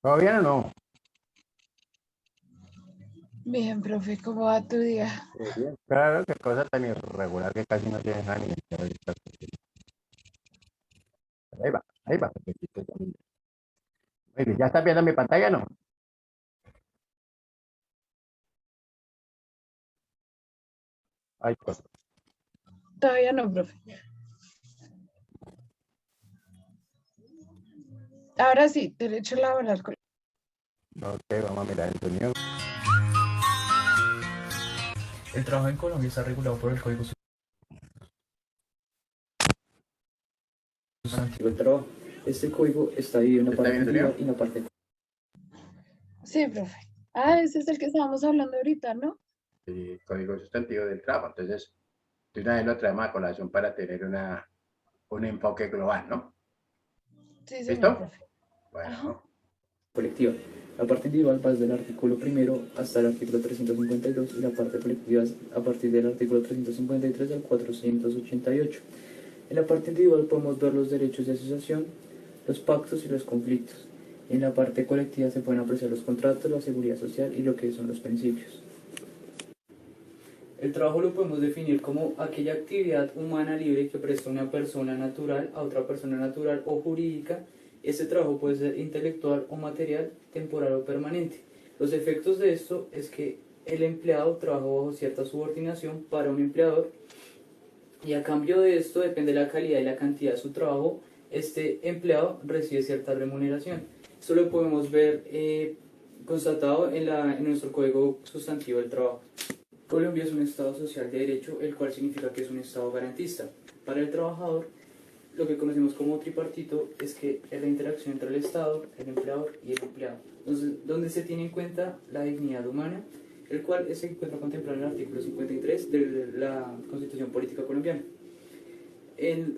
¿Todo bien o no? Bien, profe, ¿cómo va tu día? Bien. Claro, qué cosa tan irregular que casi no se deja ni meter ahorita. Ahí va. Perfectito, ya. Muy bien, ¿ya estás viendo mi pantalla, no? Ay, cosa. Todavía no, profe. Ahora sí, derecho laboral. Ok, vamos a mirar el sonido. El trabajo en Colombia está regulado por el Código Sustantivo del Trabajo. Este código está dividido en la ¿Está parte bien el sonido? individual y en la parte... Sí, profe. Ah, ese es el que estábamos hablando ahorita, ¿no? Sí, código sustantivo del trabajo. Entonces, de una vez lo traemos a colación para tener un enfoque global, ¿no? Sí, señor, ¿Listo? profe. Ajá. Bueno, colectiva. La parte individual va desde el artículo primero hasta el artículo 352 y la parte colectiva a partir del artículo 353 al 488. En la parte individual podemos ver los derechos de asociación, los pactos y los conflictos. En la parte colectiva se pueden apreciar los contratos, la seguridad social y lo que son los principios. El trabajo lo podemos definir como aquella actividad humana libre que presta una persona natural a otra persona natural o jurídica. Este trabajo puede ser intelectual o material, temporal o permanente. Los efectos de esto es que el empleado trabaja bajo cierta subordinación para un empleador y a cambio de esto, depende de la calidad y la cantidad de su trabajo, este empleado recibe cierta remuneración. Esto lo podemos ver constatado en nuestro Código Sustantivo del Trabajo. Colombia es un Estado social de derecho, el cual significa que es un Estado garantista. Para el trabajador, lo que conocemos como tripartito es que es la interacción entre el Estado, el empleador y el empleado. Entonces, donde se tiene en cuenta la dignidad humana, el cual se encuentra contemplado en el artículo 53 de la Constitución Política Colombiana.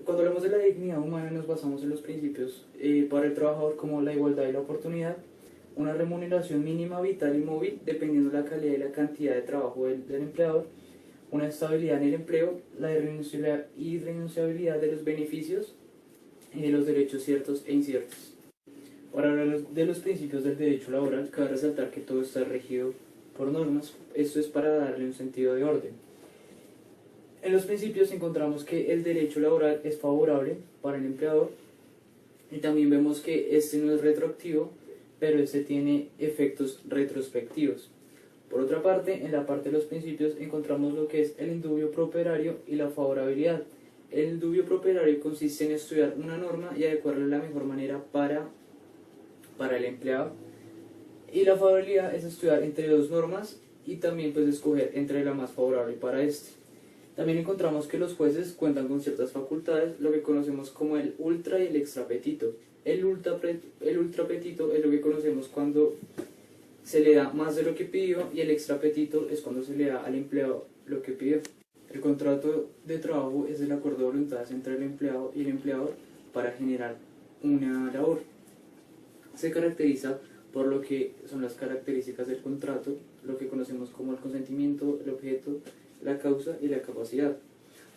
Cuando hablamos de la dignidad humana nos basamos en los principios para el trabajador como la igualdad y la oportunidad, una remuneración mínima vital y móvil dependiendo de la calidad y la cantidad de trabajo del empleador, una estabilidad en el empleo, la irrenunciabilidad de los beneficios y de los derechos ciertos e inciertos. Para hablar de los principios del derecho laboral, cabe resaltar que todo está regido por normas. Esto es para darle un sentido de orden. En los principios encontramos que el derecho laboral es favorable para el empleador y también vemos que este no es retroactivo, pero este tiene efectos retrospectivos. Por otra parte, en la parte de los principios encontramos lo que es el indubio properario y la favorabilidad. El indubio properario consiste en estudiar una norma y adecuarla de la mejor manera para el empleado. Y la favorabilidad es estudiar entre dos normas y también pues escoger entre la más favorable para este. También encontramos que los jueces cuentan con ciertas facultades, lo que conocemos como el ultra y el extrapetito. El ultrapetito es lo que conocemos cuando se le da más de lo que pidió y el extrapetito es cuando se le da al empleado lo que pidió. El contrato de trabajo es el acuerdo de voluntades entre el empleado y el empleador para generar una labor. Se caracteriza por lo que son las características del contrato, lo que conocemos como el consentimiento, el objeto, la causa y la capacidad.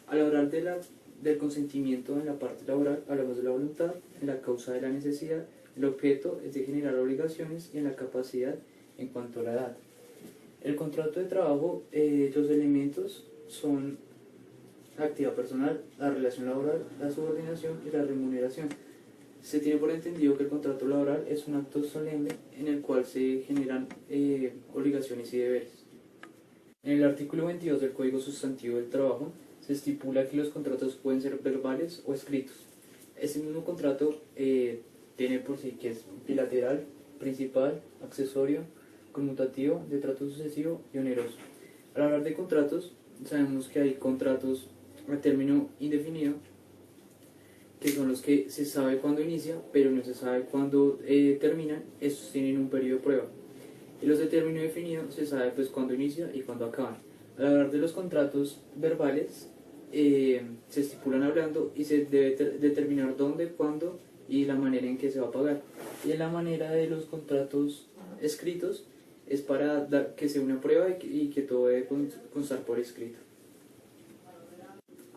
Al hablar del consentimiento en la parte laboral, hablamos de la voluntad, en la causa de la necesidad, el objeto es de generar obligaciones y en la capacidad en cuanto a la edad. El contrato de trabajo, los elementos son la actividad personal, la relación laboral, la subordinación y la remuneración. Se tiene por entendido que el contrato laboral es un acto solemne en el cual se generan obligaciones y deberes. En el artículo 22 del Código Sustantivo del Trabajo se estipula que los contratos pueden ser verbales o escritos. Este mismo contrato tiene por sí que es bilateral, principal, accesorio, conmutativo, de trato sucesivo y oneroso. Al hablar de contratos, sabemos que hay contratos a término indefinido, que son los que se sabe cuándo inicia, pero no se sabe cuándo terminan. Estos tienen un periodo de prueba. Y los de término definido se sabe pues cuándo inicia y cuándo acaban. Al hablar de los contratos verbales, se estipulan hablando y se debe determinar dónde, cuándo y la manera en que se va a pagar. Y en la manera de los contratos escritos es para dar que sea una prueba y que todo debe constar por escrito.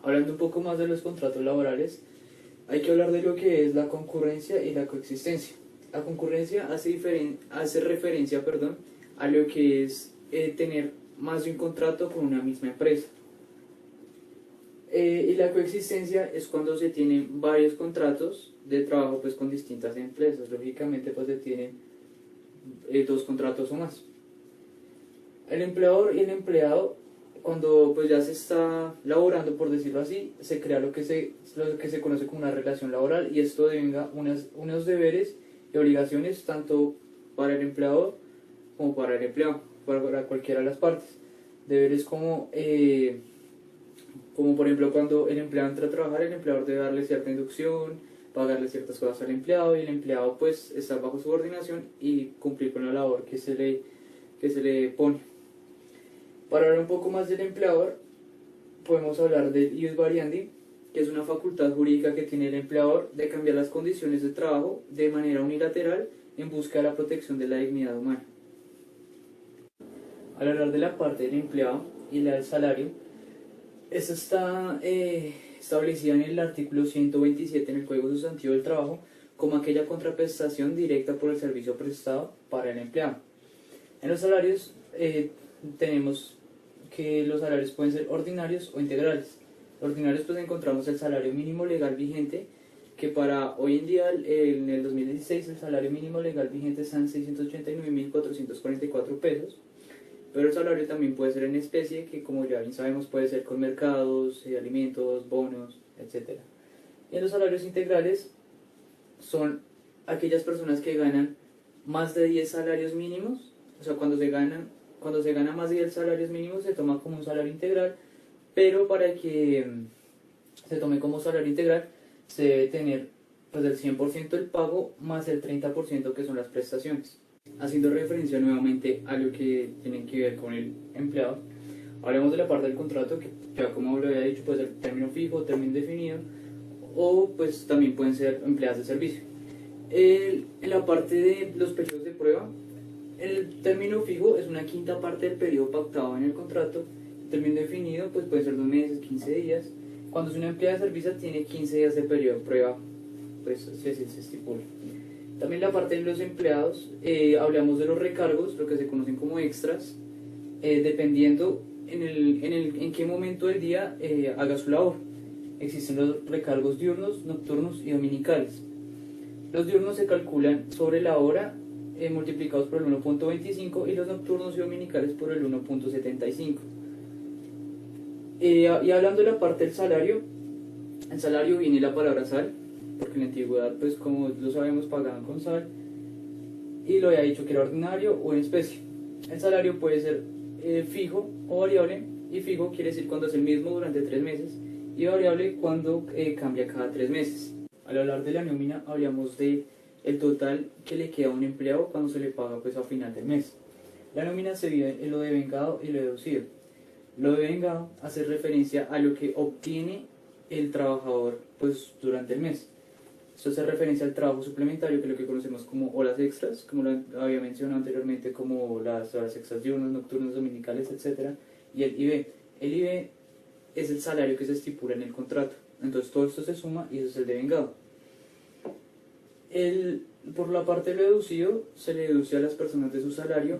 Hablando un poco más de los contratos laborales, hay que hablar de lo que es la concurrencia y la coexistencia. La concurrencia hace referencia, perdón, a lo que es tener más de un contrato con una misma empresa. Y la coexistencia es cuando se tienen varios contratos de trabajo pues con distintas empresas. Lógicamente pues se tienen dos contratos o más. El empleador y el empleado, cuando pues ya se está laborando, por decirlo así, se crea lo que se conoce como una relación laboral, y esto devenga unos deberes y obligaciones tanto para el empleador como para el empleado, para cualquiera de las partes. Deberes como por ejemplo cuando el empleado entra a trabajar, el empleador debe darle cierta inducción, pagarle ciertas cosas al empleado, y el empleado pues está bajo subordinación y cumplir con la labor que se le pone. Para hablar un poco más del empleador, podemos hablar del ius variandi, que es una facultad jurídica que tiene el empleador de cambiar las condiciones de trabajo de manera unilateral en busca de la protección de la dignidad humana. Al hablar de la parte del empleado y la del salario, esta está establecida en el artículo 127 en el Código Sustantivo del Trabajo como aquella contraprestación directa por el servicio prestado para el empleado. En los salarios tenemos que los salarios pueden ser ordinarios o integrales. Ordinarios pues encontramos el salario mínimo legal vigente, que para hoy en día, en el 2016, el salario mínimo legal vigente está en 689.444 pesos, pero el salario también puede ser en especie, que como ya bien sabemos puede ser con mercados, alimentos, bonos, etc. Y en los salarios integrales son aquellas personas que ganan más de 10 salarios mínimos, o sea, cuando se gana más de 10 salarios mínimos se toma como un salario integral, pero para que se tome como salario integral se debe tener pues el 100% del pago más el 30% que son las prestaciones. Haciendo referencia nuevamente a lo que tienen que ver con el empleado, hablemos de la parte del contrato, que ya como lo había dicho puede ser término fijo, término indefinido, o pues también pueden ser empleados de servicio. En la parte de los periodos de prueba, el término fijo es una quinta parte del periodo pactado en el contrato. El término definido pues puede ser 2 meses, 15 días. Cuando es una empleada de servicio tiene 15 días de periodo de prueba, pues se estipula. También la parte de los empleados, hablamos de los recargos, lo que se conocen como extras, dependiendo en qué momento del día haga su labor. Existen los recargos diurnos, nocturnos y dominicales. Los diurnos se calculan sobre la hora multiplicados por el 1.25 y los nocturnos y dominicales por el 1.75. Y hablando de la parte del salario, el salario viene la palabra sal, porque en la antigüedad, pues como lo sabemos, pagaban con sal, y lo había dicho que era ordinario o en especie. El salario puede ser fijo o variable, y fijo quiere decir cuando es el mismo durante 3 meses, y variable cuando cambia cada 3 meses. Al hablar de la nómina, hablamos de el total que le queda a un empleado cuando se le paga pues a final del mes. La nómina se divide en lo devengado y lo deducido. Lo devengado hace referencia a lo que obtiene el trabajador pues durante el mes. Esto hace referencia al trabajo suplementario, que es lo que conocemos como horas extras, como lo había mencionado anteriormente, como las horas extras diurnas, nocturnas, dominicales, etc. Y el IB. El IB es el salario que se estipula en el contrato. Entonces todo esto se suma y eso es el devengado. Por la parte de lo deducido, se le deduce a las personas de su salario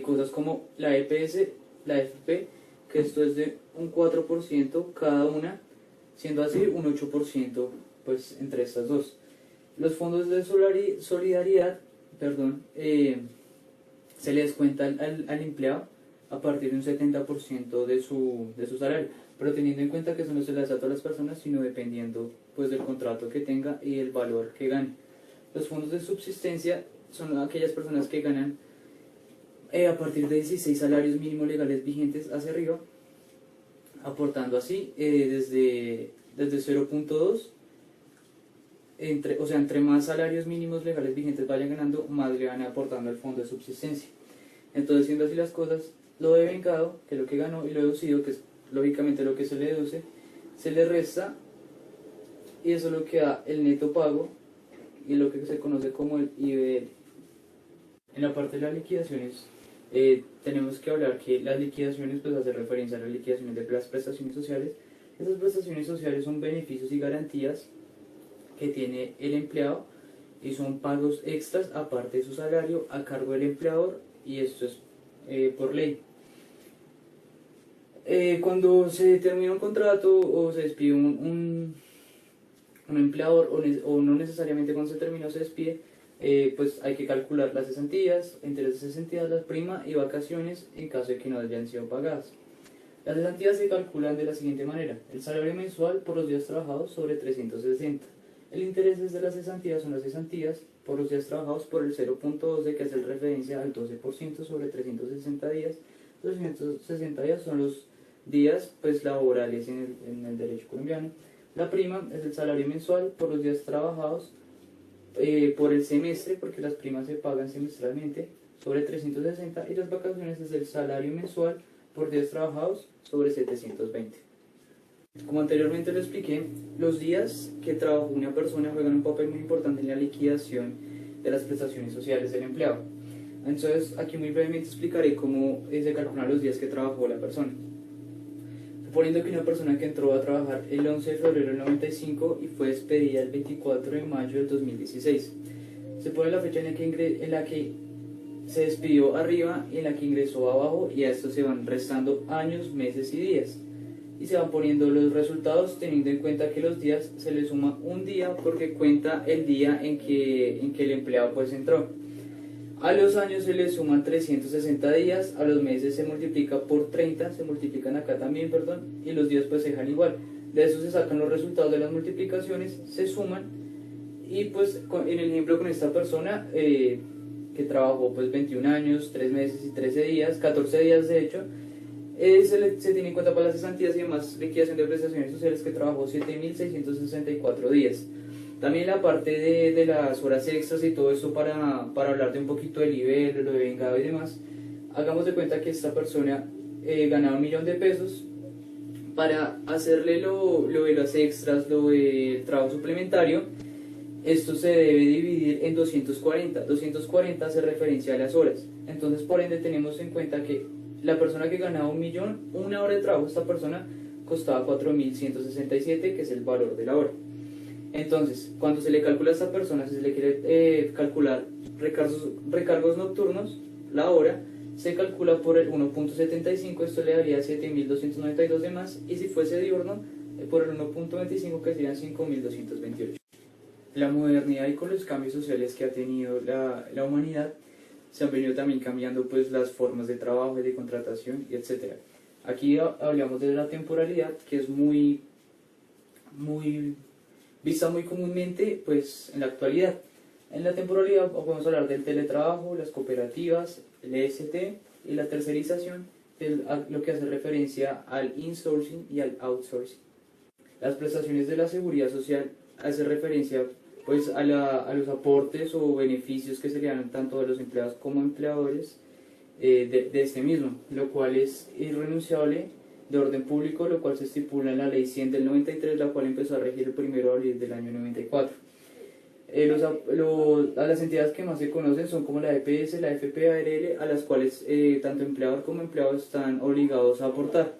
cosas como la EPS, la FP, que esto es de un 4% cada una, siendo así un 8% pues entre estas dos. Los fondos de solidaridad, se le descuenta al empleado a partir de un 70% de su salario, pero teniendo en cuenta que eso no se le hace a todas las personas, sino dependiendo pues del contrato que tenga y el valor que gane. Los fondos de subsistencia son aquellas personas que ganan a partir de 16 salarios mínimos legales vigentes hacia arriba, aportando así desde 0.2, entre más salarios mínimos legales vigentes vayan ganando, más le van aportando al fondo de subsistencia. Entonces, siendo así las cosas, lo devengado, que es lo que ganó, y lo deducido, que es lógicamente lo que se le deduce, se le resta, y eso es lo que da el neto pago y lo que se conoce como el IBL. En la parte de las liquidaciones, tenemos que hablar que las liquidaciones pues hace referencia a las liquidaciones de las prestaciones sociales. Esas prestaciones sociales son beneficios y garantías que tiene el empleado y son pagos extras aparte de su salario a cargo del empleador, y esto es por ley. Cuando se termina un contrato o se despide un empleador, o no necesariamente cuando se termina o se despide, pues hay que calcular las cesantías, entre las cesantías, la prima y vacaciones en caso de que no hayan sido pagadas. Las cesantías se calculan de la siguiente manera: el salario mensual por los días trabajados sobre 360. El interés de las cesantías son las cesantías por los días trabajados por el 0.12, que hace referencia al 12% sobre 360 días. 260 días son los días pues laborales en el derecho colombiano. La prima es el salario mensual por los días trabajados por el semestre, porque las primas se pagan semestralmente, sobre 360, y las vacaciones es el salario mensual por días trabajados sobre 720. Como anteriormente lo expliqué, los días que trabajó una persona juegan un papel muy importante en la liquidación de las prestaciones sociales del empleado. Entonces, aquí muy brevemente explicaré cómo se calculan los días que trabajó la persona. Suponiendo que una persona que entró a trabajar el 11 de febrero del 95 y fue despedida el 24 de mayo del 2016. Se pone la fecha en la que se despidió arriba y en la que ingresó abajo, y a esto se van restando años, meses y días. Y se van poniendo los resultados teniendo en cuenta que los días se le suma un día porque cuenta el día en que el empleado pues entró. A los años se le suman 360 días, a los meses se multiplica por 30, se multiplican acá también, perdón, y los días pues se dejan igual. De eso se sacan los resultados de las multiplicaciones, se suman, y pues en el ejemplo con esta persona que trabajó pues 21 años, 3 meses y 13 días, 14 días de hecho, se tiene en cuenta para las cesantías y demás liquidación de prestaciones sociales que trabajó 7.664 días. También la parte de las horas extras y todo eso para hablar de un poquito del nivel, lo de vengado y demás. Hagamos de cuenta que esta persona ganaba 1.000.000 de pesos. Para hacerle lo de las extras, lo del trabajo suplementario, esto se debe dividir en 240. 240 hace referencia a las horas. Entonces, por ende, tenemos en cuenta que la persona que ganaba 1.000.000, una hora de trabajo, esta persona costaba 4.167, que es el valor de la hora. Entonces, cuando se le calcula a esta persona, si se le quiere calcular recargos nocturnos, la hora se calcula por el 1.75, esto le daría 7.292 de más, y si fuese diurno, por el 1.25, que serían 5.228. La modernidad y con los cambios sociales que ha tenido la humanidad, se han venido también cambiando pues las formas de trabajo, de contratación, y etc. Aquí hablamos de la temporalidad, que es vista muy comúnmente pues en la actualidad. En la temporalidad podemos hablar del teletrabajo, las cooperativas, el EST y la tercerización, lo que hace referencia al insourcing y al outsourcing. Las prestaciones de la seguridad social hace referencia pues a los aportes o beneficios que se le dan tanto a los empleados como empleadores de este mismo, lo cual es irrenunciable, de orden público, lo cual se estipula en la Ley 100 del 93, la cual empezó a regir el 1 de abril del año 94. A las entidades que más se conocen son como la EPS, la FPARL, a las cuales tanto empleador como empleado están obligados a aportar.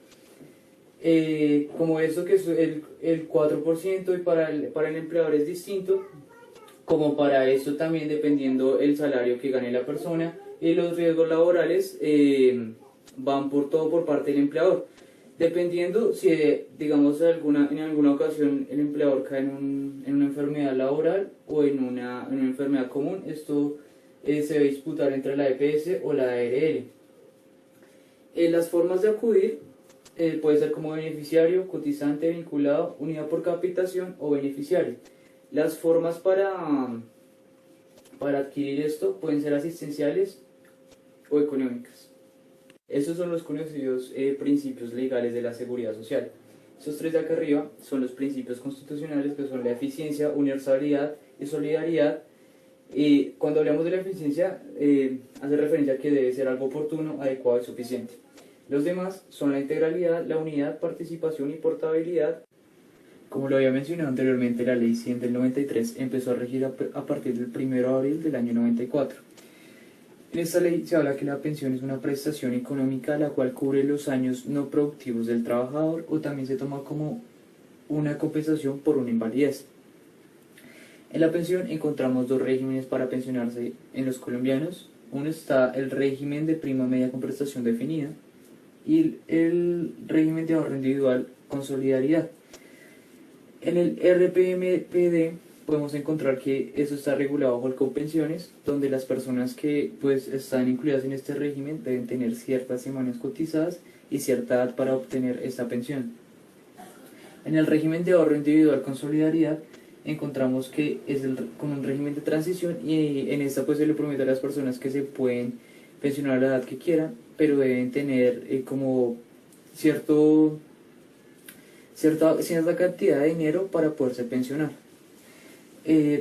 Como eso que es el 4%, y para el empleador es distinto, como para esto también dependiendo el salario que gane la persona, y los riesgos laborales van por parte del empleador. Dependiendo si, digamos, en alguna ocasión el empleador cae en una enfermedad laboral o en una enfermedad común, esto se debe disputar entre la EPS o la ARL. Las formas de acudir puede ser como beneficiario, cotizante, vinculado, unidad por capitación o beneficiario. Las formas para adquirir esto pueden ser asistenciales o económicas. Estos son los conocidos principios legales de la seguridad social. Estos tres de acá arriba son los principios constitucionales, que son la eficiencia, universalidad y solidaridad. Y cuando hablamos de la eficiencia, hace referencia a que debe ser algo oportuno, adecuado y suficiente. Los demás son la integralidad, la unidad, participación y portabilidad. Como lo había mencionado anteriormente, la Ley 100 del 93 empezó a regir a partir del 1 de abril del año 94. En esta ley se habla que la pensión es una prestación económica la cual cubre los años no productivos del trabajador, o también se toma como una compensación por una invalidez. En la pensión encontramos dos regímenes para pensionarse en los colombianos. Uno está el régimen de prima media con prestación definida y el régimen de ahorro individual con solidaridad. En el RPMPD podemos encontrar que eso está regulado bajo el Colpensiones, donde las personas que pues están incluidas en este régimen deben tener ciertas semanas cotizadas y cierta edad para obtener esta pensión. En el régimen de ahorro individual con solidaridad encontramos que es con un régimen de transición y en esta pues se le promete a las personas que se pueden pensionar a la edad que quieran, pero deben tener como cierta cantidad de dinero para poderse pensionar.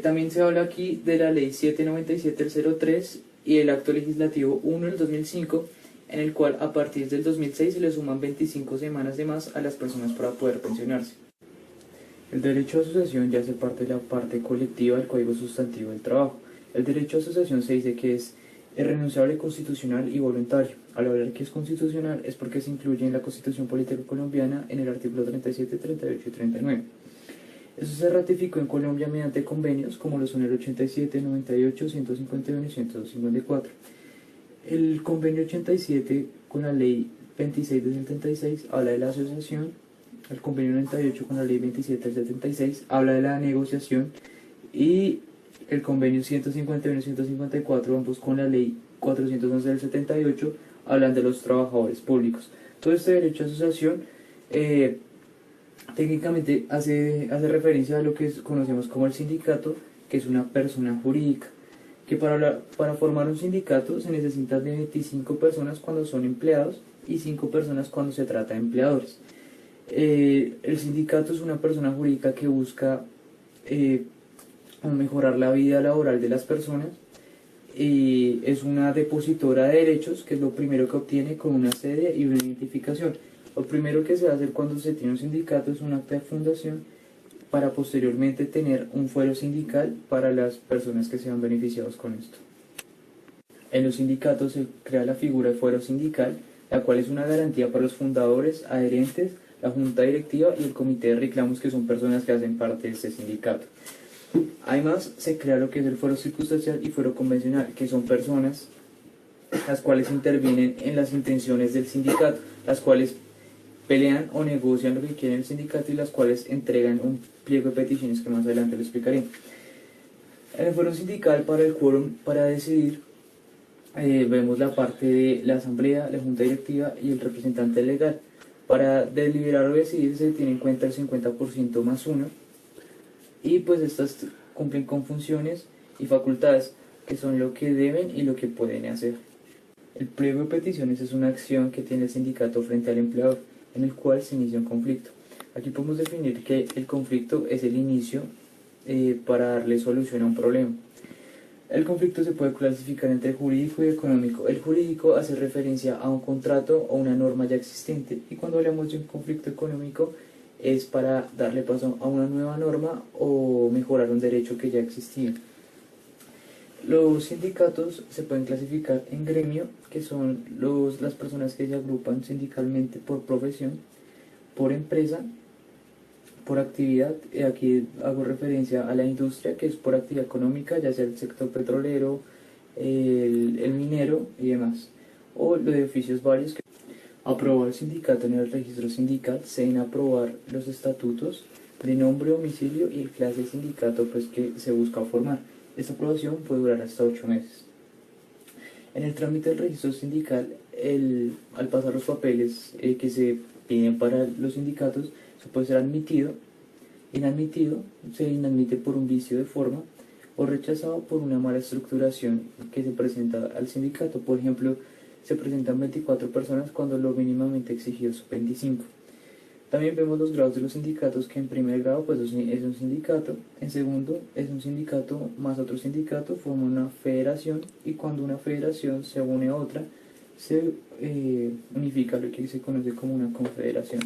También se habla aquí de la ley 797 del 03 y el acto legislativo 1 del 2005, en el cual a partir del 2006 se le suman 25 semanas de más a las personas para poder pensionarse. El derecho a asociación ya hace parte de la parte colectiva del Código Sustantivo del Trabajo. El derecho a asociación se dice que es irrenunciable, constitucional y voluntario. Al hablar que es constitucional es porque se incluye en la Constitución Política Colombiana en el artículo 37, 38 y 39. Eso se ratificó en Colombia mediante convenios como lo son el 87, 98, 151 y 154. El convenio 87 con la ley 26 del 76 habla de la asociación. El convenio 98 con la ley 27 del 76 habla de la negociación y el convenio 151 y 154, ambos con la ley 411 del 78, hablan de los trabajadores públicos. Todo este derecho a asociación técnicamente hace referencia a lo que conocemos como el sindicato, que es una persona jurídica, que para formar un sindicato se necesitan de 25 personas cuando son empleados y 5 personas cuando se trata de empleadores. El sindicato es una persona jurídica que busca mejorar la vida laboral de las personas y es una depositora de derechos, que es lo primero que obtiene con una sede y una identificación. Lo primero que se va a hacer cuando se tiene un sindicato es un acta de fundación para posteriormente tener un fuero sindical para las personas que sean beneficiados con esto. En los sindicatos se crea la figura de fuero sindical, la cual es una garantía para los fundadores, adherentes, la junta directiva y el comité de reclamos, que son personas que hacen parte de este sindicato. Además, se crea lo que es el fuero circunstancial y fuero convencional, que son personas las cuales intervienen en las intenciones del sindicato, las cuales pelean o negocian lo que quiere el sindicato y las cuales entregan un pliego de peticiones que más adelante lo explicaré. En el fuero sindical, para el quórum para decidir, vemos la parte de la asamblea, la junta directiva y el representante legal. Para deliberar o decidir se tiene en cuenta el 50% más 1 y pues estas cumplen con funciones y facultades que son lo que deben y lo que pueden hacer. El pliego de peticiones es una acción que tiene el sindicato frente al empleador, en el cual se inicia un conflicto. Aquí podemos definir que el conflicto es el inicio para darle solución a un problema. El conflicto se puede clasificar entre jurídico y económico. El jurídico hace referencia a un contrato o una norma ya existente, y cuando hablamos de un conflicto económico es para darle paso a una nueva norma o mejorar un derecho que ya existía. Los sindicatos se pueden clasificar en gremio, que son las personas que se agrupan sindicalmente por profesión, por empresa, por actividad. Aquí hago referencia a la industria, que es por actividad económica, ya sea el sector petrolero, el minero y demás, o lo de oficios varios. Aprobar el sindicato en el registro sindical, se deben aprobar los estatutos de nombre, domicilio y el clase de sindicato pues, que se busca formar. Esta aprobación puede durar hasta 8 meses. En el trámite del registro sindical, al pasar los papeles que se piden para los sindicatos, se puede ser admitido, inadmitido, se inadmite por un vicio de forma o rechazado por una mala estructuración que se presenta al sindicato. Por ejemplo, se presentan 24 personas cuando lo mínimamente exigido son 25. También vemos los grados de los sindicatos, que en primer grado pues es un sindicato, en segundo es un sindicato más otro sindicato, forma una federación, y cuando una federación se une a otra, se unifica lo que se conoce como una confederación.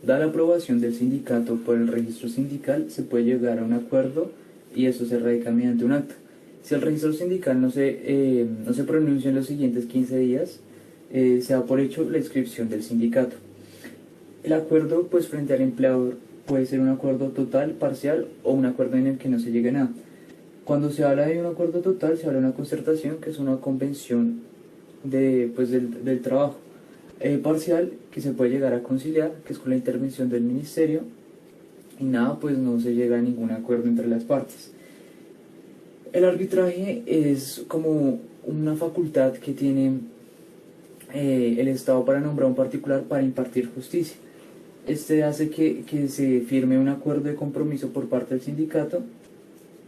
Dada la aprobación del sindicato por el registro sindical, se puede llegar a un acuerdo y eso se radica mediante un acta. Si el registro sindical no se pronuncia en los siguientes 15 días, se da por hecho la inscripción del sindicato. El acuerdo pues frente al empleador puede ser un acuerdo total, parcial o un acuerdo en el que no se llegue a nada. Cuando se habla de un acuerdo total, se habla de una concertación, que es una convención del trabajo. Parcial, que se puede llegar a conciliar, que es con la intervención del ministerio, y nada, pues no se llega a ningún acuerdo entre las partes. El arbitraje es como una facultad que tiene el Estado para nombrar un particular para impartir justicia. Este hace que se firme un acuerdo de compromiso por parte del sindicato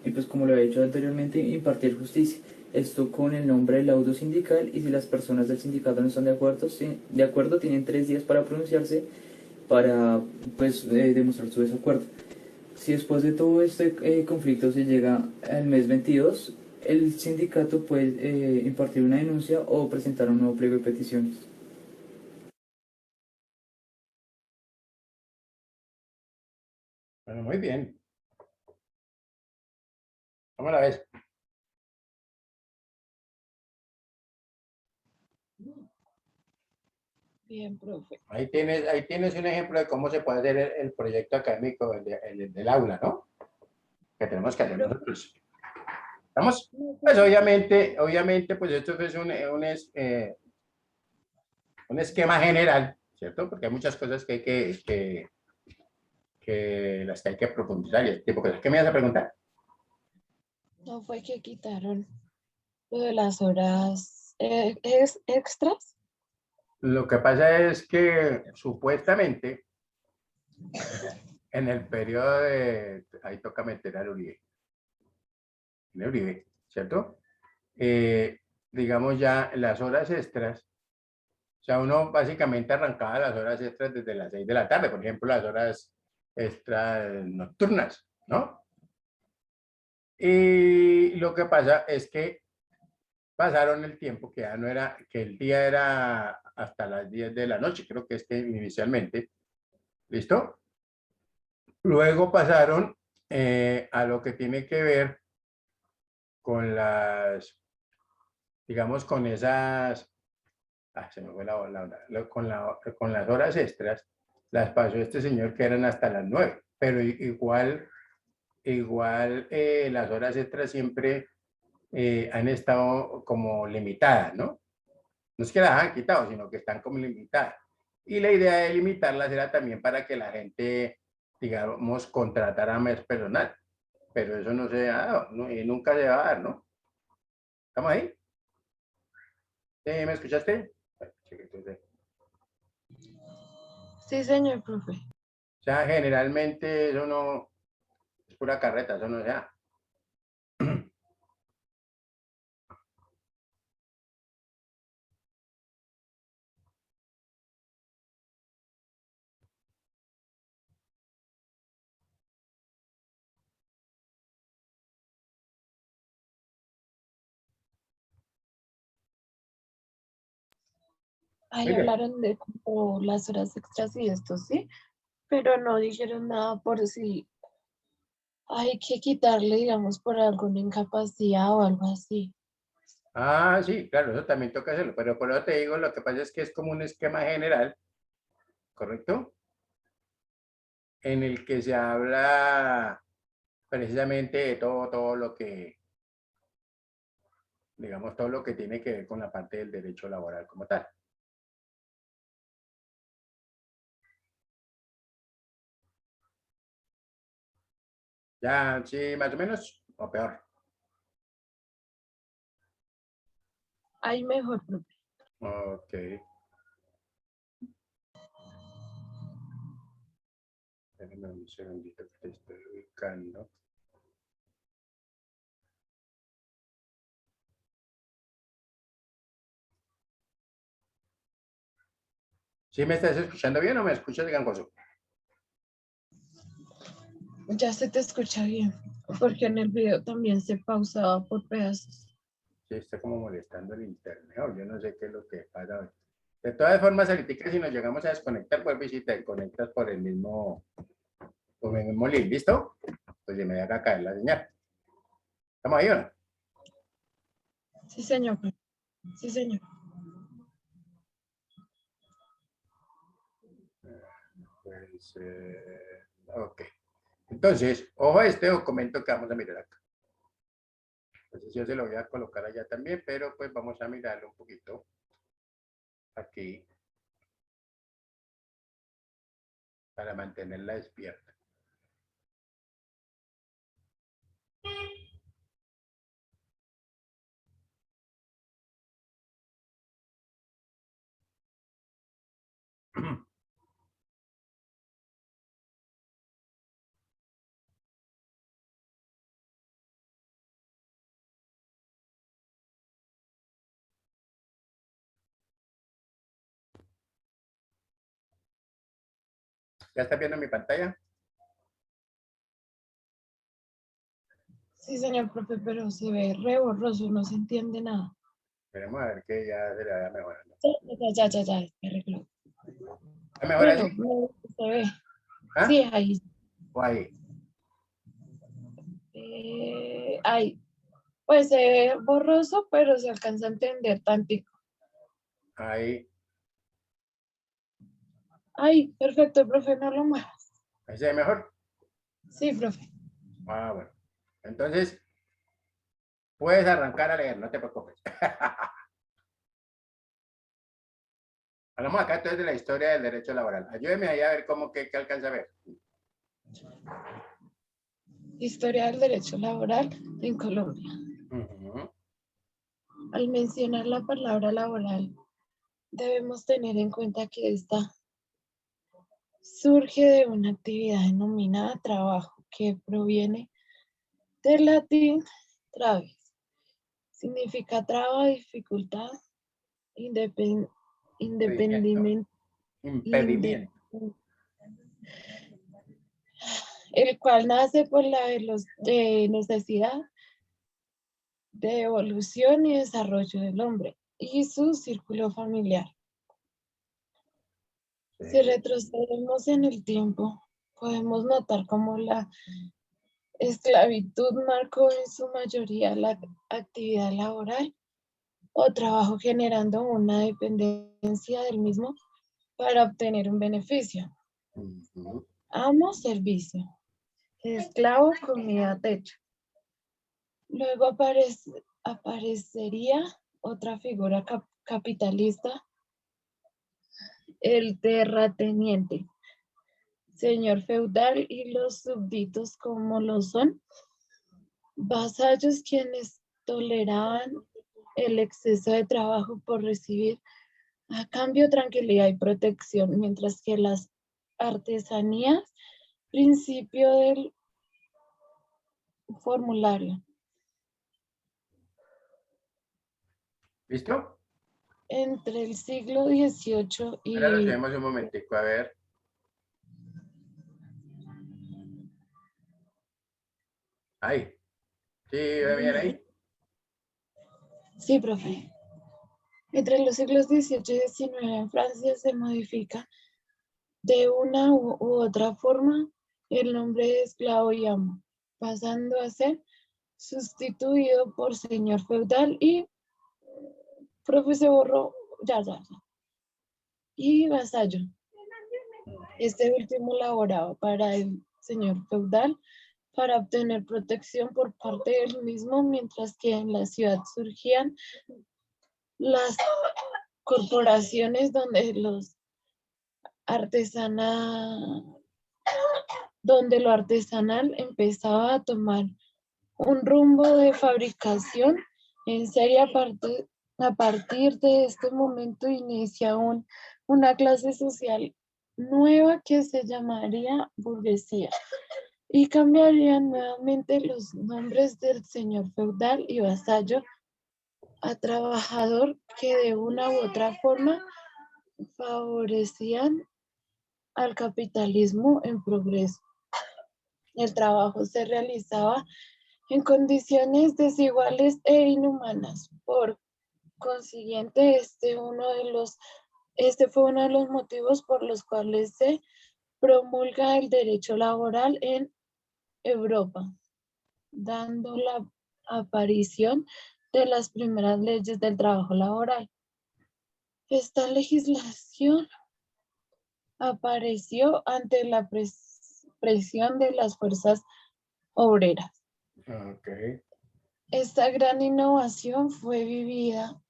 y pues como lo he dicho anteriormente, impartir justicia. Esto con el nombre del laudo sindical, y si las personas del sindicato no están de acuerdo, tienen 3 días para pronunciarse para pues demostrar su desacuerdo. Si después de todo este conflicto se llega al mes 22, el sindicato puede impartir una denuncia o presentar un nuevo pliego de peticiones. Bueno, muy bien. ¿Cómo la ves? Bien, profe. Ahí tienes un ejemplo de cómo se puede hacer el proyecto académico del aula, ¿no? Que tenemos que hacer Profe, nosotros. ¿Estamos? no Pues sé. obviamente, pues esto es un esquema general, ¿cierto? Porque hay muchas cosas que las que hay que profundizar y este tipo de cosas. ¿Qué me vas a preguntar? No fue que quitaron lo de las horas extras. Lo que pasa es que supuestamente en el periodo de, ahí toca meter al Uribe, en el Uribe, ¿cierto? Digamos ya las horas extras, o sea, uno básicamente arrancaba las horas extras desde las 6 de la tarde, por ejemplo, las horas extras nocturnas, ¿no? Y lo que pasa es que pasaron el tiempo, que ya no era, que el día era hasta las 10 de la noche, creo que es que inicialmente, ¿listo? Luego pasaron a lo que tiene que ver con las, digamos, con esas, se me fue la onda, con las horas extras, las pasó este señor que eran hasta las 9, pero igual las horas extras siempre han estado como limitadas, ¿no? No es que las han quitado, sino que están como limitadas. Y la idea de limitarlas era también para que la gente, digamos, contratara más personal. Pero eso no se ha dado, ¿no? Y nunca se va a dar, ¿no? ¿Estamos ahí? ¿Sí? ¿Me escuchaste? Sí, señor profe. O sea, generalmente eso no es pura carreta, eso no se da. Ahí Muy bien. hablaron de como las horas extras y esto, sí, pero no dijeron nada por si hay que quitarle, digamos, por alguna incapacidad o algo así. Ah, sí, claro, eso también toca hacerlo, pero por eso te digo, lo que pasa es que es como un esquema general, ¿correcto? En el que se habla precisamente de todo lo que, digamos, todo lo que tiene que ver con la parte del derecho laboral como tal. Ya, sí, más o menos, o peor. Hay mejor, profe. Ok. Déjame un segundito que te estoy ubicando. ¿Sí me estás escuchando bien o me escuchas gangoso? Ya se te escucha bien, porque en el video también se pausaba por pedazos. Sí, está como molestando el internet, o yo no sé qué es lo que pasa hoy. De todas formas, ahorita si nos llegamos a desconectar, vuelve y te conectas por el mismo link, ¿listo? Pues se me haga caer la señal. ¿Estamos ahí o no? Sí, señor, profe. Sí, señor. Pues, Ok. Entonces, ojo a este documento que vamos a mirar acá. Entonces yo se lo voy a colocar allá también, pero pues vamos a mirarlo un poquito aquí para mantenerla despierta. ¿Ya está viendo mi pantalla? Sí, señor profe, pero se ve re borroso, no se entiende nada. Esperemos a ver que ya se le vaya mejorando. Ya, se arregló. ¿Ya mejor Bueno, así? se ve. ¿Ah? Sí, ahí. ¿O ahí? Ahí. Pues se ve borroso, pero se alcanza a entender tantito. Ahí. Ay, perfecto, profe, no lo muevas. ¿Ahí se ve mejor? Sí, profe. Ah, bueno. Entonces, puedes arrancar a leer, no te preocupes. Hablamos acá entonces de la historia del derecho laboral. Ayúdeme ahí a ver cómo que alcanza a ver. Historia del derecho laboral en Colombia. Uh-huh. Al mencionar la palabra laboral, debemos tener en cuenta que esta surge de una actividad denominada trabajo, que proviene del latín traves. Significa traba, dificultad, Impedimento. independimiento, Impedimento. el cual nace por la necesidad de evolución y desarrollo del hombre y su círculo familiar. Si retrocedemos en el tiempo, podemos notar cómo la esclavitud marcó en su mayoría la actividad laboral o trabajo, generando una dependencia del mismo para obtener un beneficio. Uh-huh. Amo, servicio. Esclavo, comida, techo. Luego aparecería otra figura capitalista, el terrateniente, señor feudal, y los súbditos, como lo son vasallos, quienes toleraban el exceso de trabajo por recibir a cambio tranquilidad y protección, mientras que las artesanías, principio del formulario. ¿Listo? Entre el siglo XVIII Ahora lo y tenemos un momentico, a ver. Ahí. ¿Sí ve bien ahí? Sí, profe. Entre los siglos XVIII y XIX en Francia se modifica de una u otra forma el nombre de esclavo y amo, pasando a ser sustituido por señor feudal y profe se borró, ya. Y vasallo. Este último laboraba para el señor feudal para obtener protección por parte del mismo, mientras que en la ciudad surgían las corporaciones donde lo artesanal empezaba a tomar un rumbo de fabricación en serie. A partir de este momento inicia una clase social nueva que se llamaría burguesía, y cambiarían nuevamente los nombres del señor feudal y vasallo a trabajador, que de una u otra forma favorecían al capitalismo en progreso. El trabajo se realizaba en condiciones desiguales e inhumanas. Por consiguiente, este fue uno de los motivos por los cuales se promulga el derecho laboral en Europa, dando la aparición de las primeras leyes del trabajo laboral. Esta legislación apareció ante la presión de las fuerzas obreras. Ok. Esta gran innovación fue vivida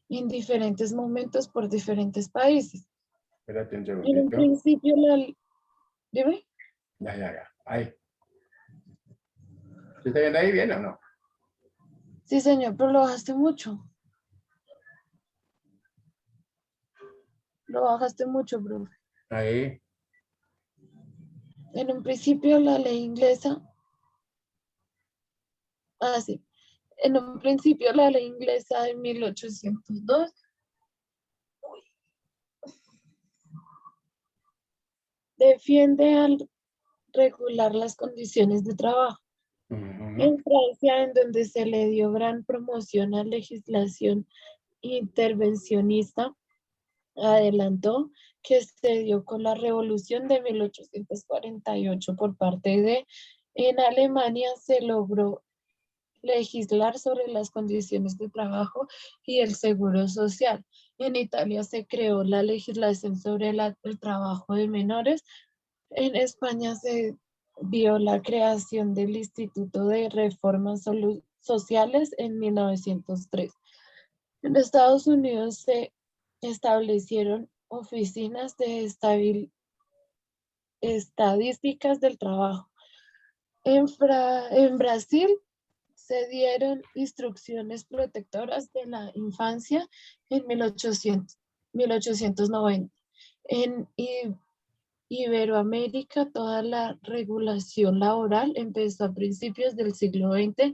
en diferentes momentos por diferentes países. Espérate un En un segundito. principio, dime. Ya. Ahí. ¿Se está viendo ahí bien o no? Sí, señor, pero lo bajaste mucho. Lo bajaste mucho, profe. Ahí. En un principio, la ley inglesa. Sí. En un principio, la ley inglesa de 1802 defiende al regular las condiciones de trabajo. Ujú. En Francia, en donde se le dio gran promoción a legislación intervencionista, adelantó que se dio con la revolución de 1848 por parte de, en Alemania se logró legislar sobre las condiciones de trabajo y el seguro social. En Italia se creó la legislación sobre el trabajo de menores. En España se vio la creación del Instituto de Reformas Sociales en 1903. En Estados Unidos se establecieron oficinas de estadísticas del trabajo. En Brasil se dieron instrucciones protectoras de la infancia en 1890. En Iberoamérica, toda la regulación laboral empezó a principios del siglo XX,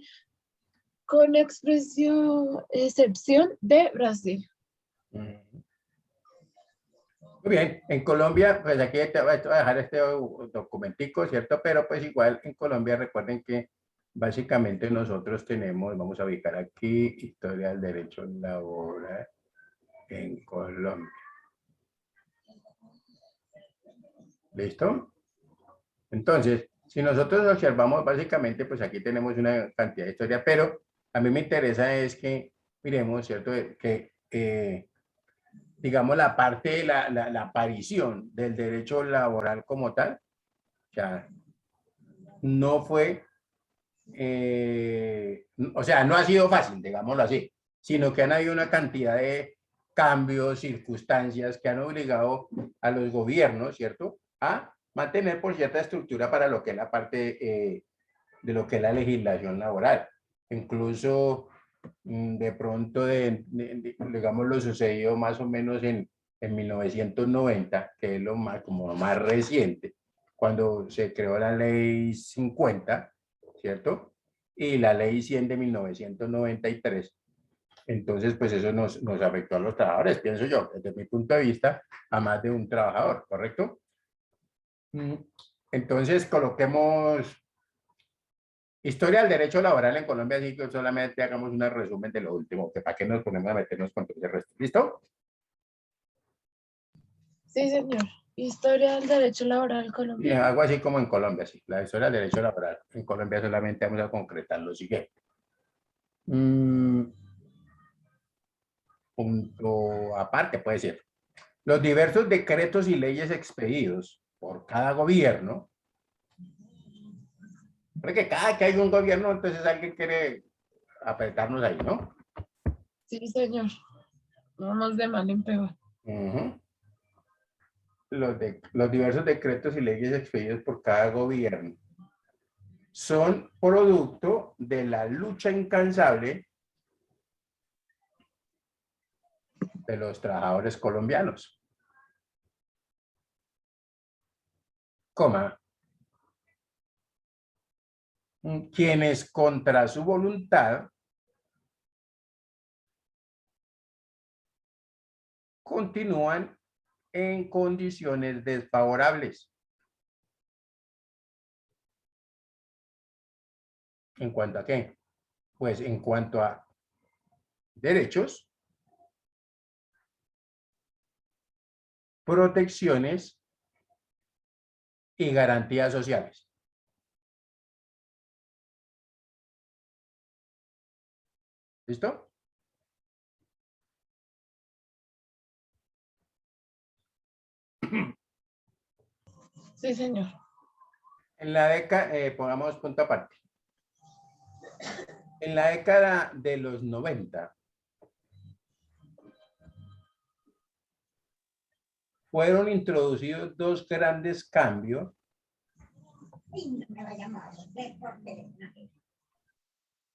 con excepción de Brasil. Ujú. Muy bien, en Colombia, pues aquí te voy a dejar este documentico, ¿cierto? Pero pues igual en Colombia recuerden que básicamente nosotros tenemos, vamos a ubicar aquí, historia del derecho laboral en Colombia. ¿Listo? Entonces, si nosotros observamos básicamente, pues aquí tenemos una cantidad de historia, pero a mí me interesa es que miremos, ¿cierto? Que digamos la parte de la aparición del derecho laboral como tal, o sea, no fue, o sea, no ha sido fácil, digámoslo así, sino que han habido una cantidad de cambios, circunstancias que han obligado a los gobiernos, ¿cierto?, a mantener por cierta estructura para lo que es la parte de lo que es la legislación laboral. Incluso de pronto, digamos, lo sucedido más o menos en 1990, que es lo más, como lo más reciente, cuando se creó la ley 50, ¿cierto? Y la ley 100 de 1993. Entonces, pues eso nos afectó a los trabajadores, pienso yo, desde mi punto de vista, a más de un trabajador, ¿correcto? Entonces, coloquemos historia del derecho laboral en Colombia, así que solamente hagamos un resumen de lo último, que para qué nos ponemos a meternos con todo el resto. ¿Listo? Sí, señor. Historia del derecho laboral Y colombiano. algo así como en Colombia, sí. La historia del derecho laboral. En Colombia solamente vamos a concretar lo siguiente. Punto aparte, puede ser. Los diversos decretos y leyes expedidos por cada gobierno, porque cada que hay un gobierno, entonces alguien quiere apretarnos ahí, ¿no? Sí, señor. Vamos de mal en peor. Los diversos decretos y leyes expedidos por cada gobierno son producto de la lucha incansable de los trabajadores colombianos, coma, quienes contra su voluntad continúan en condiciones desfavorables. ¿En cuanto a qué? Pues en cuanto a derechos, protecciones y garantías sociales. ¿Listo? Sí, señor. En la década, pongamos punto aparte. En la década de los 90, fueron introducidos dos grandes cambios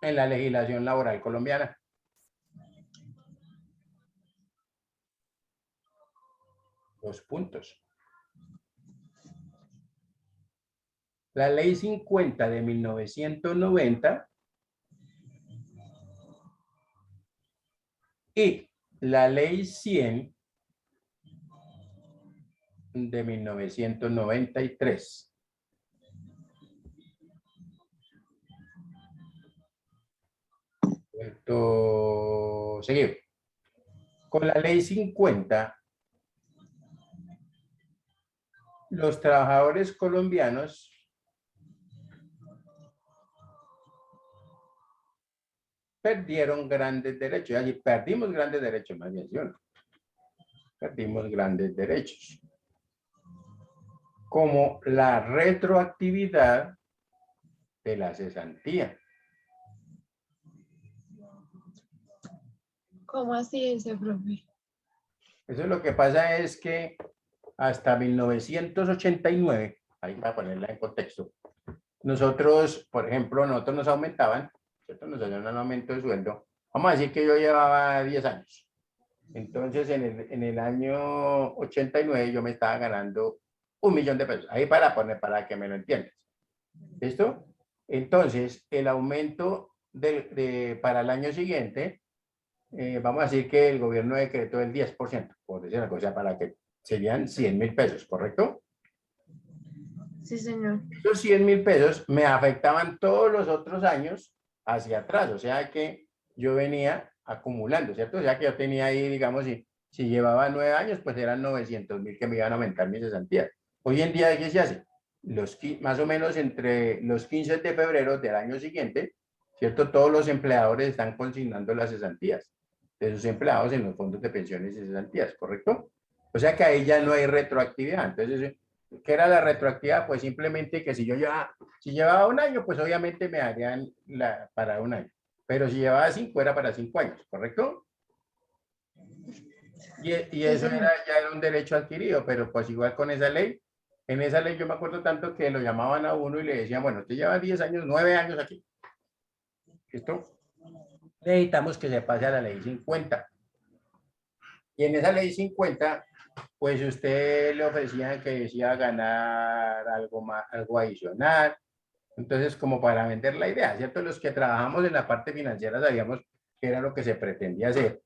en la legislación laboral colombiana. Dos puntos. La ley 50 de 1990 y la ley 100 de 1993. Seguimos. Con la ley 50, los trabajadores colombianos perdieron grandes derechos. Allí perdimos grandes derechos, más bien, ¿sí o no? Perdimos grandes derechos. Como la retroactividad de la cesantía. ¿Cómo así ese, profe? Eso lo que pasa es que hasta 1989, ahí para ponerla en contexto, nosotros, por ejemplo, nosotros nos aumentaban, ¿cierto? Nos hacían un aumento de sueldo. Vamos a decir que yo llevaba 10 años. Entonces, en el año 89 yo me estaba ganando 1.000.000 de pesos. Ahí para poner, para que me lo entiendas. ¿Listo? Entonces, el aumento para el año siguiente, vamos a decir que el gobierno decretó el 10%, por decir una cosa, para que serían 100.000 pesos, ¿correcto? Sí, señor. Esos 100.000 pesos me afectaban todos los otros años hacia atrás, o sea que yo venía acumulando, ¿cierto? O sea que yo tenía ahí, digamos, si llevaba 9 años, pues eran 900.000 que me iban a aumentar mis cesantías. Hoy en día, ¿qué se hace? Más o menos entre los 15 de febrero del año siguiente, ¿cierto? Todos los empleadores están consignando las cesantías de sus empleados en los fondos de pensiones y cesantías, ¿correcto? O sea que ahí ya no hay retroactividad. Entonces, ¿qué era la retroactividad? Pues simplemente que si llevaba un año, pues obviamente me darían para un año. Pero si llevaba 5, era para 5 años, ¿correcto? Y eso ya era un derecho adquirido, pero pues igual con esa ley, en esa ley yo me acuerdo tanto que lo llamaban a uno y le decían, bueno, usted lleva 10 años, 9 años aquí. ¿Listo? Necesitamos que se pase a la ley 50. Y en esa ley 50, pues usted le ofrecían que decía ganar algo más, algo adicional. Entonces, como para vender la idea, ¿cierto? Los que trabajamos en la parte financiera sabíamos que era lo que se pretendía hacer.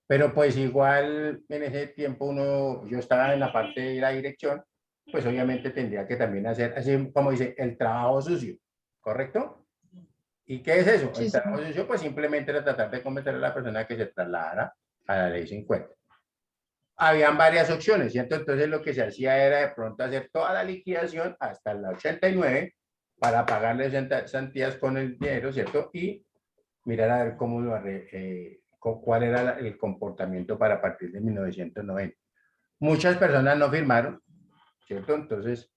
Pero pues igual en ese tiempo yo estaba en la parte de la dirección, pues obviamente tendría que también hacer, así como dice, el trabajo sucio, ¿correcto? ¿Y qué es eso? Sí, El trabajo señor. sucio, pues simplemente era tratar de convencer a la persona que se trasladara a la ley 50. Habían varias opciones, ¿cierto? Entonces lo que se hacía era de pronto hacer toda la liquidación hasta el 89 para pagarle cesantías con el dinero, ¿cierto? Y mirar a ver cuál era el comportamiento para partir de 1990. Muchas personas no firmaron, ¿cierto? Entonces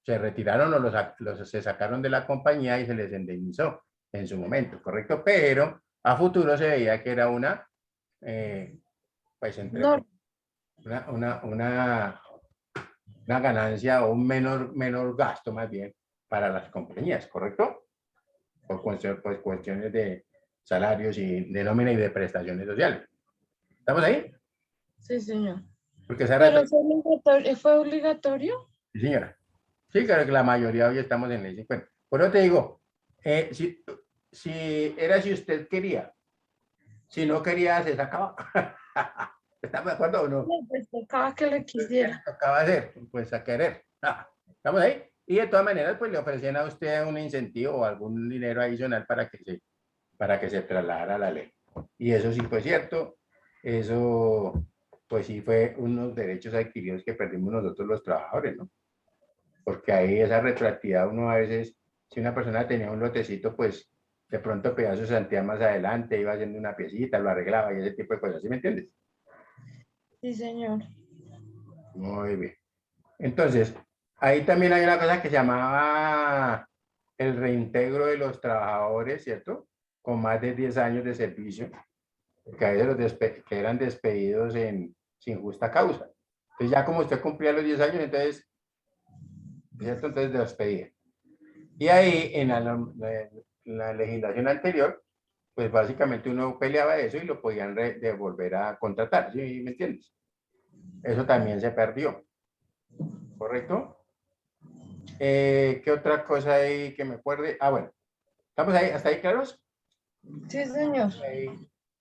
se retiraron o se sacaron de la compañía y se les indemnizó en su momento, ¿correcto? Pero a futuro se veía que era pues No, una ganancia o un menor gasto más bien para las compañías, ¿correcto? Por cuestiones de salarios y de nómina y de prestaciones sociales. ¿Estamos ahí? sí, señor. Porque esa Pero reto... es obligatorio, ¿fue obligatorio? Sí, señora. Sí, claro que la mayoría hoy estamos en ley 50. Por eso te digo, si usted quería, si no quería, se sacaba. ¿Estamos de acuerdo o no? No, pues tocaba que le ¿Qué quisiera. le tocaba hacer? Pues a querer. ¿Estamos ahí? Y de todas maneras, pues le ofrecían a usted un incentivo o algún dinero adicional para que se trasladara a la ley. Y eso sí fue cierto. Eso, pues sí fue unos derechos adquiridos que perdimos nosotros los trabajadores, ¿no? Porque ahí esa retroactividad uno a veces, si una persona tenía un lotecito, pues de pronto pedía su cesantía más adelante, iba haciendo una piecita, lo arreglaba y ese tipo de cosas, ¿sí me entiendes? Sí, señor. Muy bien. Entonces, Ahí también hay una cosa que se llamaba el reintegro de los trabajadores, ¿cierto? Con más de 10 años de servicio, que a veces que eran despedidos sin justa causa. Entonces ya como usted cumplía los 10 años, entonces, ¿cierto? Entonces despedía. Y ahí en la legislación anterior, pues básicamente uno peleaba eso y lo podían devolver a contratar, ¿sí me entiendes? Eso también se perdió, ¿correcto? ¿Qué otra cosa hay que me acuerde? Ah, bueno, ¿estamos ahí? ¿Hasta ahí claros? Sí, señor. Ahí,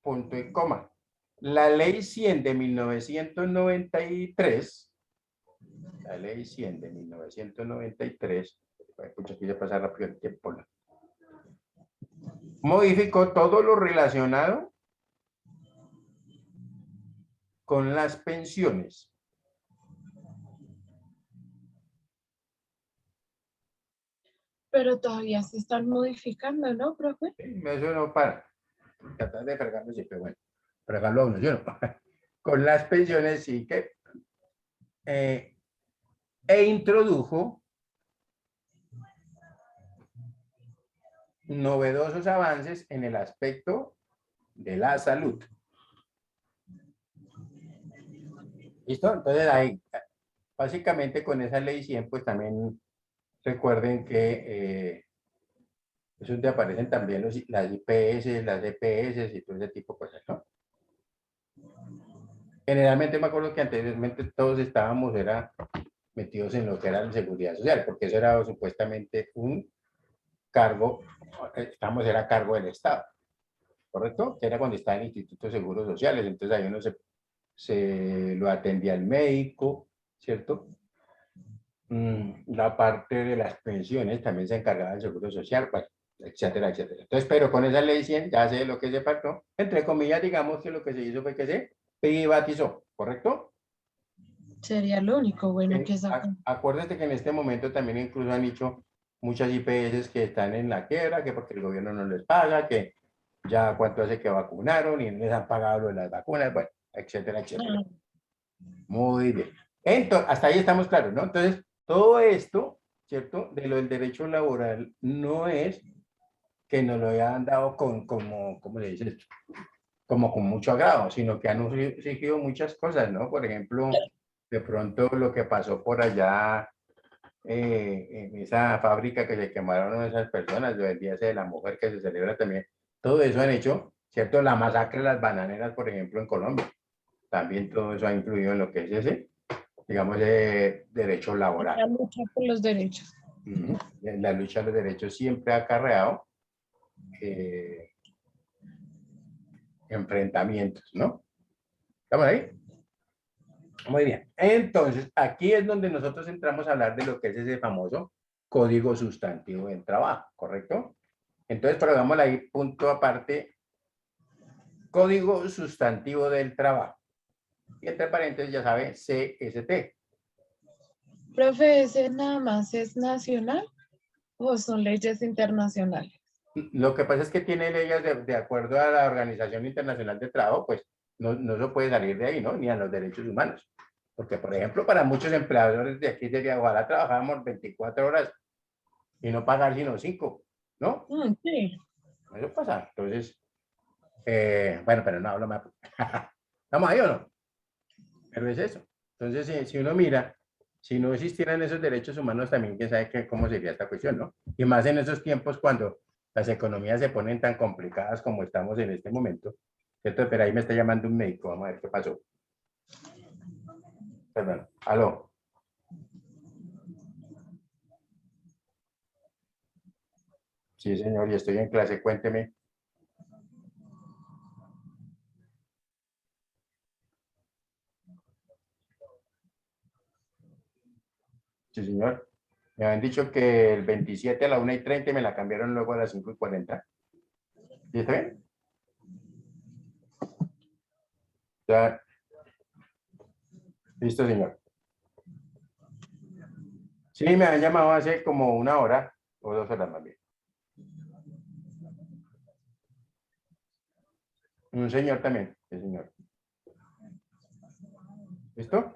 punto y coma. La ley 100 de 1993, la ley 100 de 1993, escucha, aquí ya pasa rápido el tiempo, ¿no? Modificó todo lo relacionado con las pensiones. Pero todavía se están modificando, ¿no, profe? Eso no para. Tratar de fregarlo siempre, bueno, fregarlo a uno, yo no. Con las pensiones sí que introdujo novedosos avances en el aspecto de la salud. ¿Listo? Entonces ahí, básicamente con esa ley 100, pues también recuerden que es donde aparecen también las IPS, las EPS y todo ese tipo de cosas, ¿no? Generalmente me acuerdo que anteriormente todos estábamos metidos en lo que era la seguridad social, porque eso era supuestamente un cargo, era cargo del Estado, ¿correcto? Que era cuando estaba en el Instituto de Seguros Sociales, entonces ahí uno se lo atendía al médico, ¿cierto? La parte de las pensiones también se encargaba del Seguro Social, bueno, etcétera, etcétera. Entonces, pero con esa ley 100 ya sé lo que se pactó, entre comillas, digamos que lo que se hizo fue que se privatizó, ¿correcto? Sería lo único bueno que sacó. Acuérdate que en este momento también incluso han dicho muchas IPS que están en la quiebra, que porque el gobierno no les paga, que ya cuánto hace que vacunaron y no les han pagado lo de las vacunas, bueno, etcétera, etcétera. Ah, Muy bien. Entonces, hasta ahí estamos claros, ¿no? Entonces, todo esto, ¿cierto? De lo del derecho laboral no es que nos lo hayan dado ¿cómo le dices? Como con mucho agrado, sino que han surgido muchas cosas, ¿no? Por ejemplo, de pronto lo que pasó por allá en esa fábrica que se quemaron a esas personas, el Día de la Mujer que se celebra también, todo eso han hecho, ¿cierto? La masacre de las bananeras, por ejemplo, en Colombia, también todo eso ha influido en lo que es ese, digamos, derecho laboral. la lucha por los derechos. La lucha de los derechos siempre ha acarreado eh, enfrentamientos, ¿no? ¿Estamos ahí? Muy bien. Entonces, aquí es donde nosotros entramos a hablar de lo que es ese famoso código sustantivo del trabajo, ¿correcto? Entonces, programamos ahí punto aparte, código sustantivo del trabajo. Y entre paréntesis, ya sabe, CST. Profe, ¿ese nada más es nacional o son leyes internacionales? Lo que pasa es que tiene leyes de acuerdo a la Organización Internacional de Trabajo, pues no se puede salir de ahí, ¿no? Ni a los derechos humanos. Porque, por ejemplo, para muchos empleadores de aquí sería, ojalá trabajáramos 24 horas y no pagar sino 5, ¿no? Sí. Eso pasa. Entonces, bueno, pero no hablo más. ¿Estamos ahí o no? Pero es eso. Entonces, si uno mira, si no existieran esos derechos humanos, también quién sabe cómo sería esta cuestión, ¿no? Y más en esos tiempos cuando las economías se ponen tan complicadas como estamos en este momento. ¿Cierto? Pero ahí me está llamando un médico. Vamos a ver qué pasó. Perdón. Aló. Sí, señor, y estoy en clase. Cuénteme. Sí, señor. Me habían dicho que el 27 a la 1:30 me la cambiaron luego a las 5:40. ¿Sí está bien? Ya. Listo, señor. Sí, me han llamado hace como 1 hora o 2 horas más bien. Un señor también. Sí, señor. ¿Listo?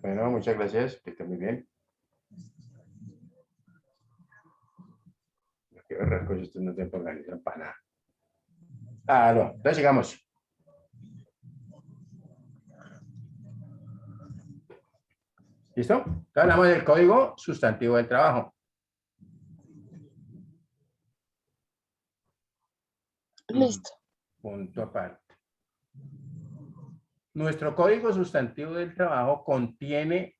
Bueno, muchas gracias. Que esté muy bien. Qué berrasco si ustedes no se organizan para nada. Ah, no. Entonces sigamos. ¿Listo? Entonces hablamos del código sustantivo del trabajo. Listo. Punto aparte. Nuestro código sustantivo del trabajo contiene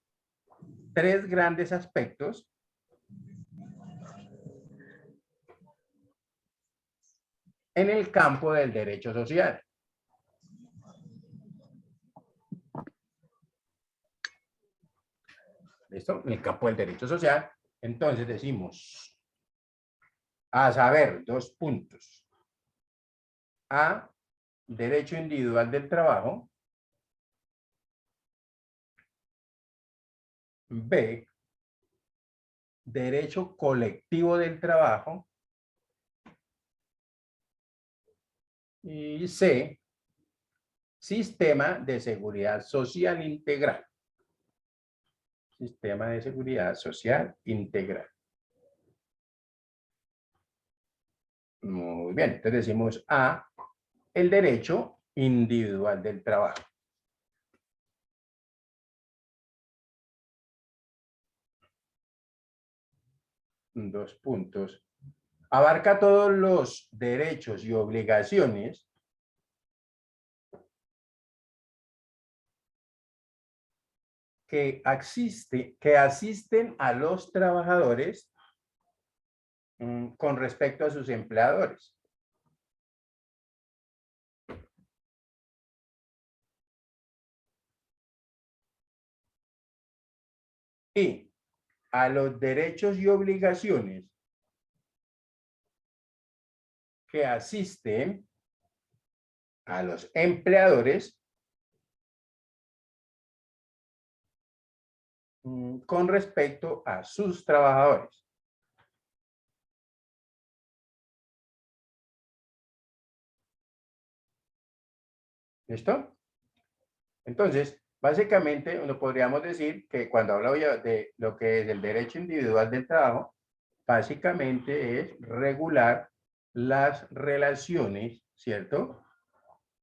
3 grandes aspectos en el campo del derecho social. ¿Listo? En el campo del derecho social. Entonces decimos, a saber, 2 puntos. A, derecho individual del trabajo. B, derecho colectivo del trabajo. Y C, sistema de seguridad social integral. Sistema de seguridad social integral. Muy bien, entonces decimos A, el derecho individual del trabajo. Dos puntos. Abarca todos los derechos y obligaciones que asisten a los trabajadores con respecto a sus empleadores. Y a los derechos y obligaciones que asisten a los empleadores con respecto a sus trabajadores. ¿Listo? Entonces, básicamente, uno podríamos decir que cuando hablo de lo que es el derecho individual del trabajo, básicamente es regular las relaciones, ¿cierto?,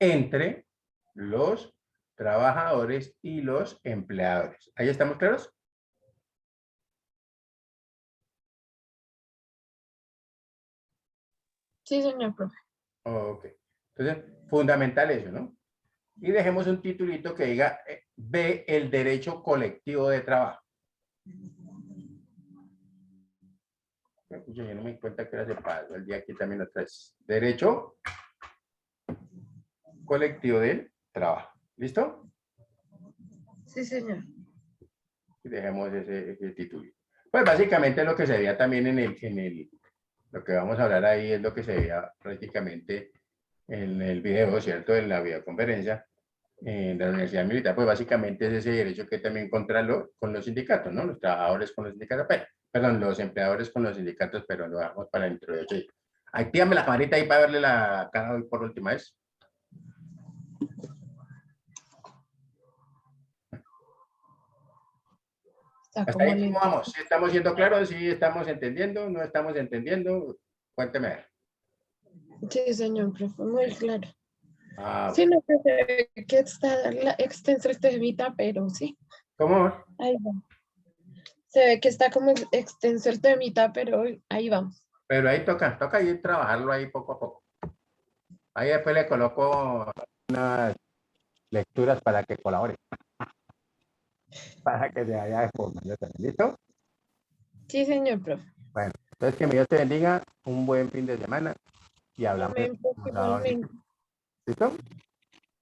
entre los trabajadores y los empleadores. ¿Ahí estamos claros? Sí, señor profe. Ok. Entonces, fundamental eso, ¿no? Y dejemos un titulito que diga, ve el derecho colectivo de trabajo. Yo no me di cuenta que era separado. El día aquí también lo traes. Derecho colectivo del trabajo. ¿Listo? Sí, señor. Y dejemos ese título. Pues básicamente lo que se veía también lo que vamos a hablar ahí es lo que se veía prácticamente en el video, ¿cierto? En la videoconferencia de la Universidad Militar, pues básicamente es ese derecho que también controla con los sindicatos, ¿no? Los trabajadores con los sindicatos, perdón, los empleadores con los sindicatos, pero lo dejamos para dentro de 8 días. Actívame la camarita ahí para verle la cara hoy por última vez. Está Hasta como ahí, ¿cómo lento. vamos? ¿Sí estamos siendo claros? ¿Sí estamos entendiendo? ¿No estamos entendiendo? Cuénteme. A ver. Sí, señor profe, muy claro. Ah, Sí, no sé que está extenso el temita, pero sí. ¿cómo? Ahí va. Se ve que está como extenso el temita, pero ahí vamos. Pero ahí toca ahí trabajarlo ahí poco a poco. Ahí después le coloco unas lecturas para que colabore. Para que se vaya de forma. ¿Listo? Sí, señor profe. Bueno, entonces que mi Dios te bendiga, un buen fin de semana y hablamos. Amén, profe, igualmente. ¿Listo?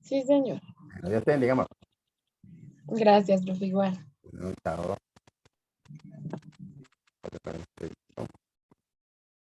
Sí, señor. Bueno, Dios te bendiga, amor. Gracias, profe, igual. Bueno, chao.